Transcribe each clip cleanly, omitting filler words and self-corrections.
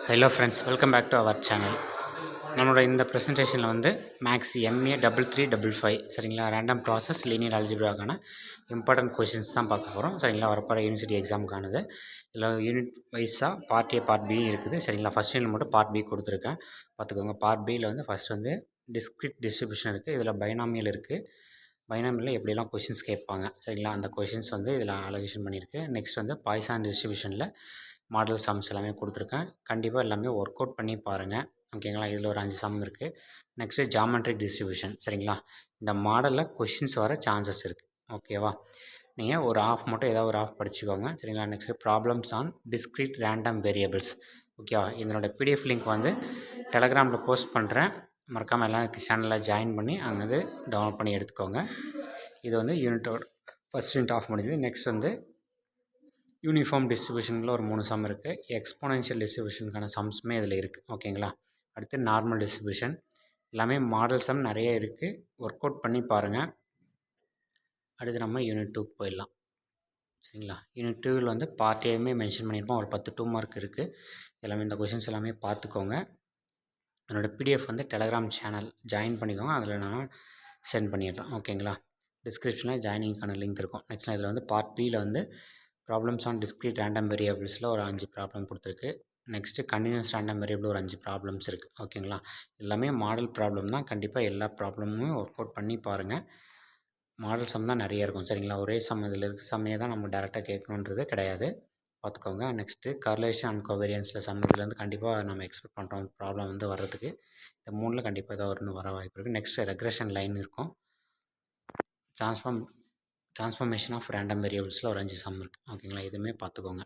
Hello friends, welcome back to our channel. நம்மளோட இந்த ப்ரெசன்டேஷனில் வந்து மேக்ஸ் MA 3355 சரிங்களா, ரேண்டம் ப்ராசஸ் லீனியர் அல்ஜிப்ராக்கான இம்பார்ட்டன்ட் கொஷின்ஸ் தான் பார்க்க போகிறோம் சரிங்களா. வரப்போகிற யூனிவர்சிட்டி எக்ஸாமுக்கானது. இதில் யூனிட் வைஸாக பார்ட் A பார்ட் B இருக்குது சரிங்களா. ஃபஸ்ட் யூனிட் மட்டும் பார்ட் B கொடுத்துருக்கேன், பார்த்துக்கோங்க. பார்ட் Bயில் வந்து ஃபஸ்ட் வந்து டிஸ்க்ரீட் டிஸ்ட்ரிபியூஷன் இருக்குது, இதில் பைனாமியல் இருக்குது. பைனாமியலில் எப்படிலாம் கொஷின்ஸ் கேட்பாங்க சரிங்களா, அந்த கொஷின்ஸ் வந்து இதில் அலோகேஷன் பண்ணியிருக்கு. நெக்ஸ்ட் வந்து பாய்சான் டிஸ்ட்ரிபியூஷனில் மாடல் சம்ஸ் எல்லாமே கொடுத்துருக்கேன். கண்டிப்பாக எல்லாமே ஒர்க் அவுட் பண்ணி பாருங்கள் ஓகேங்களா. இதில் ஒரு 5 சம் இருக்குது. நெக்ஸ்ட்டு ஜாமெட்ரிக் டிஸ்ட்ரிபியூஷன் சரிங்களா. இந்த மாடலில் கொஷின்ஸ் வர சான்சஸ் இருக்குது ஓகேவா. நீங்கள் ஒரு ஆஃப் மட்டும் ஏதாவது ஒரு ஆஃப் படிச்சுக்கோங்க சரிங்களா. Next problems on discrete random variables ஓகேவா. இதனோட PDF லிங்க் வந்து டெலகிராமில் போஸ்ட் பண்ணுறேன், மறக்காமல் எல்லாம் சேனலில் ஜாயின் பண்ணி அங்கேருந்து டவுன்லோட் பண்ணி எடுத்துக்கோங்க. இது வந்து யூனிட்டோட ஃபஸ்ட் யூனிட் ஆஃப் முடிஞ்சது. நெக்ஸ்ட் வந்து யூனிஃபார்ம் டிஸ்ட்ரிபியூஷனில் ஒரு 3 சம் இருக்குது. எக்ஸ்போனென்ஷியல் டிஸ்ட்ரிபியூஷனுக்கான சம்ஸுமே இதில் இருக்குது ஓகேங்களா. அடுத்து நார்மல் டிஸ்ட்ரிபியூஷன், எல்லாமே மாடல் சம் நிறைய இருக்குது, ஒர்க் அவுட் பண்ணி பாருங்கள். அடுத்து நம்ம யூனிட் 2 போயிடலாம் சரிங்களா. யூனிட் 2வில் வந்து பார்ட் ஏவுமே மென்ஷன் பண்ணியிருப்போம், ஒரு 10 2 மார்க் இருக்குது. எல்லாமே இந்த கொஷின்ஸ் எல்லாமே பார்த்துக்கோங்க. என்னோடய PDF வந்து டெலகிராம் சேனல் ஜாயின் பண்ணிக்கோங்க, அதில் நான் சென்ட் பண்ணிடுறேன் ஓகேங்களா. டிஸ்கிரிப்ஷனில் ஜாயினிங்கான லிங்க் இருக்கும். நெக்ஸ்ட் இதில் வந்து பார்ட் Bயில் வந்து ப்ராப்ளம்ஸ் ஆன் டிஸ்க்ரீட் ரேண்டம் வேரியபிள்ஸில் ஒரு 5 ப்ராப்ளம் கொடுத்துருக்கு. நெக்ஸ்ட்டு கண்டினியூஸ் ரேண்டம் வேரியபிள் ஒரு 5 ப்ராப்ளம்ஸ் இருக்குது ஓகேங்களா. எல்லாமே மாடல் ப்ராப்ளம் தான், கண்டிப்பாக எல்லா ப்ராப்ளமும் ஒர்க் அவுட் பண்ணி பாருங்கள். மாடல் சம் தான் நிறைய இருக்கும் சரிங்களா. ஒரே சம் இதில் இருக்க சம்மையை தான் நம்ம டேரெக்டாக கேட்கணுன்றது கிடையாது, பார்த்துக்கோங்க. நெக்ஸ்ட்டு கர்லேஷன் அண்ட் கோவேரியன்ஸில் சம் இதுலேருந்து கண்டிப்பாக நம்ம எக்ஸ்பெக்ட் பண்ணுறோம் ப்ராப்ளம் வந்து வர்றதுக்கு. இந்த 3ல் கண்டிப்பாக ஏதாவது ஒன்று வர வாய்ப்பு இருக்குது. நெக்ஸ்ட்டு ரெக்ரெஷன் லைன் இருக்கும். ட்ரான்ஸ்ஃபர்மேஷன் ஆஃப் ரேண்டம் வேரியபிள்ஸில் ஒரு 5 சம் இருக்குது ஓகேங்களா. இதுவுமே பார்த்துக்கோங்க.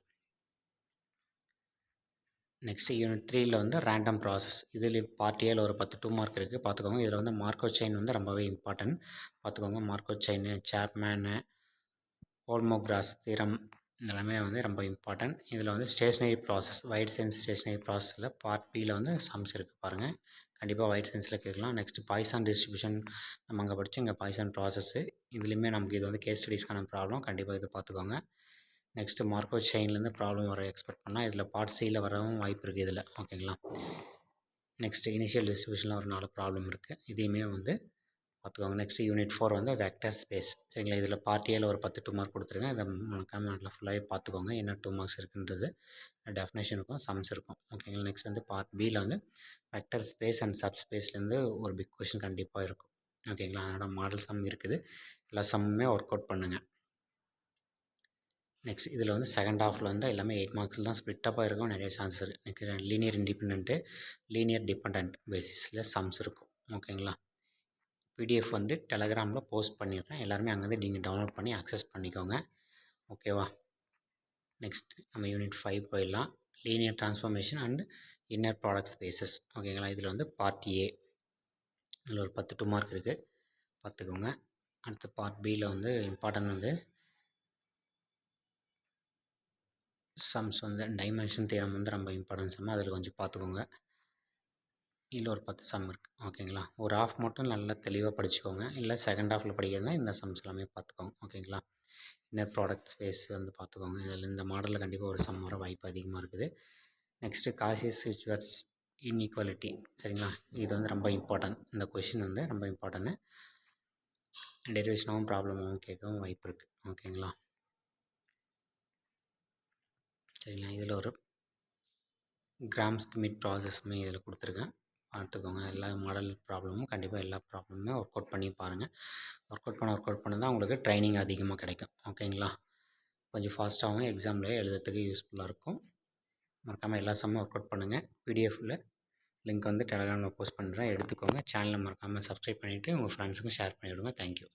நெக்ஸ்ட்டு யூனிட் 3யில் வந்து ரேண்டம் ப்ராசஸ், இதில் பார்ட் ஏல ஒரு 10 2 மார்க் இருக்குது, பார்த்துக்கோங்க. இதில் வந்து மார்க்கோவ் செயின் வந்து ரொம்பவே இம்பார்ட்டன்ட், பார்த்துக்கோங்க. மார்க்கோவ் செயின், சாப்மேனு, ஹோல்மோகிராஸ் தியரம் இதெல்லாமே வந்து ரொம்ப இம்பார்ட்டன்ட். இதில் வந்து stationary process, wide sense stationary ப்ராசஸில் பார்ட் Bயில் வந்து சம்ஸ் இருக்குது பாருங்கள், கண்டிப்பாக வைட் சென்ஸில் கேட்கலாம். நெக்ஸ்ட்டு பாய்சான் டிஸ்ட்ரிபியூஷன் நம்ம அங்கே படித்து இங்கே பாய்சான் ப்ராசஸ்ஸு, இதுலேயுமே நமக்கு இது வந்து கேஸ் ஸ்டடீஸ்க்கான ப்ராப்ளம், கண்டிப்பாக இது பார்த்துக்கோங்க. நெக்ஸ்ட்டு மார்க்கோவ் செயின்லேருந்து ப்ராப்ளம் வர எக்ஸ்பெக்ட் பண்ணால் இதில் பார்ட் Cயில் வரவும் வாய்ப்பு இருக்குது இதில் ஓகேங்களா. நெக்ஸ்ட்டு இனிஷியல் டிஸ்ட்ரிபியூஷனில் ஒரு 4 ப்ராப்ளம் இருக்குது, இதையுமே வந்து பார்த்துக்கோங்க. நெக்ஸ்ட்டு யூனிட் 4 வந்து வெக்டர் ஸ்பேஸ் சரிங்களா. இதில் பார்ட் ஏல ஒரு 10 2 மார்க் கொடுத்துருக்கேன், இதை கமெண்ட்டில் ஃபுல்லாகவே பார்த்துக்கோங்க, என்ன 2 மார்க்ஸ் இருக்குன்றது. டெஃபினேஷன் இருக்கும், சம்ஸ் இருக்கும் ஓகேங்களா. நெக்ஸ்ட் வந்து பார்ட் Bயில் வந்து வெக்டர் ஸ்பேஸ் அண்ட் சப் ஸ்பேஸ்லேருந்து ஒரு பிக் கொஷின் கண்டிப்பாக இருக்கும் ஓகேங்களா. அதனால் மாடல் சம் இருக்குது, எல்லா சம்முமே ஒர்க் அவுட் பண்ணுங்கள். நெக்ஸ்ட் இதில் வந்து செகண்ட் ஹாஃபில் வந்து எல்லாமே 8 மார்க்ஸில் தான் ஸ்ப்ளிட்டப்பாக இருக்கும், நிறைய சான்ஸ் இருக்குது. Next linear independent, linear depend பேசிஸில் சம்ஸ் இருக்கும் ஓகேங்களா. PDF வந்து டெலகிராமில் போஸ்ட் பண்ணிடுறேன், எல்லாருமே அங்கேருந்து நீங்கள் டவுன்லோட் பண்ணி அக்சஸ் பண்ணிக்கோங்க ஓகேவா. நெக்ஸ்ட் நம்ம யூனிட் 5 போயிடலாம். Linear transformation and inner product spaces ஓகேங்களா. இதில் வந்து பார்ட் A இதில் ஒரு 10 2 மார்க் இருக்குது, பார்த்துக்கோங்க. அடுத்து பார்ட் Bயில் வந்து இம்பார்ட்டன்ட் வந்து சம்ஸ் வந்து டைமென்ஷன் தியரம் வந்து ரொம்ப இம்பார்ட்டன்ட் சம், அதில் கொஞ்சம் பார்த்துக்கோங்க. இதில் ஒரு 10 சம் இருக்குது ஓகேங்களா. ஒரு ஆஃப் மட்டும் நல்லா தெளிவாக படிச்சுக்கோங்க, இல்லை செகண்ட் ஹாஃபில் படிக்கிறதா இந்த சம்ஸ் எல்லாமே பார்த்துக்கோங்க ஓகேங்களா. இன்னர் ப்ராடக்ட் ஸ்பேஸ் வந்து பார்த்துக்கோங்க, இதில் இந்த மாடலில் கண்டிப்பாக ஒரு சம் வர வாய்ப்பு அதிகமாக இருக்குது. நெக்ஸ்ட்டு காசியஸ் ரிச்சுவர்ஸ் இன்இக்வாலிட்டி சரிங்களா. இது வந்து ரொம்ப இம்பார்ட்டன்ட், இந்த கொஷின் வந்து ரொம்ப இம்பார்ட்டன்ட்டு, டெரிவேஷனாகவும் ப்ராப்ளமாகவும் கேட்கவும் வாய்ப்பு இருக்குது ஓகேங்களா. சரிங்களா. இதில் ஒரு கிராம் ஸ்கிமிட் ப்ராசஸ்மே இதில் கொடுத்துருக்கேன், பார்த்துக்கோங்க. எல்லா மாடல் ப்ராப்ளமும் கண்டிப்பாக எல்லா ப்ராப்ளமுமே ஒர்க் அவுட் பண்ணி பாருங்கள். ஒர்க் அவுட் பண்ண தான் உங்களுக்கு ட்ரைனிங் அதிகமாக கிடைக்கும் ஓகேங்களா. கொஞ்சம் ஃபாஸ்ட்டாகவும் எக்ஸாமில் எழுதுறதுக்கு யூஸ்ஃபுல்லாக இருக்கும். மறக்காமல் எல்லா சம்மும் ஒர்க் அவுட் பண்ணுங்கள். PDFயில் லிங்க் வந்து டெலகிராமில் போஸ்ட் பண்ணுறேன், எடுத்துக்கோங்க. சேனலை மறக்காமல் சப்ஸ்கிரைப் பண்ணிவிட்டு உங்கள் ஃப்ரெண்ட்ஸுக்கும் ஷேர் பண்ணிவிடுங்க. தேங்க்யூ.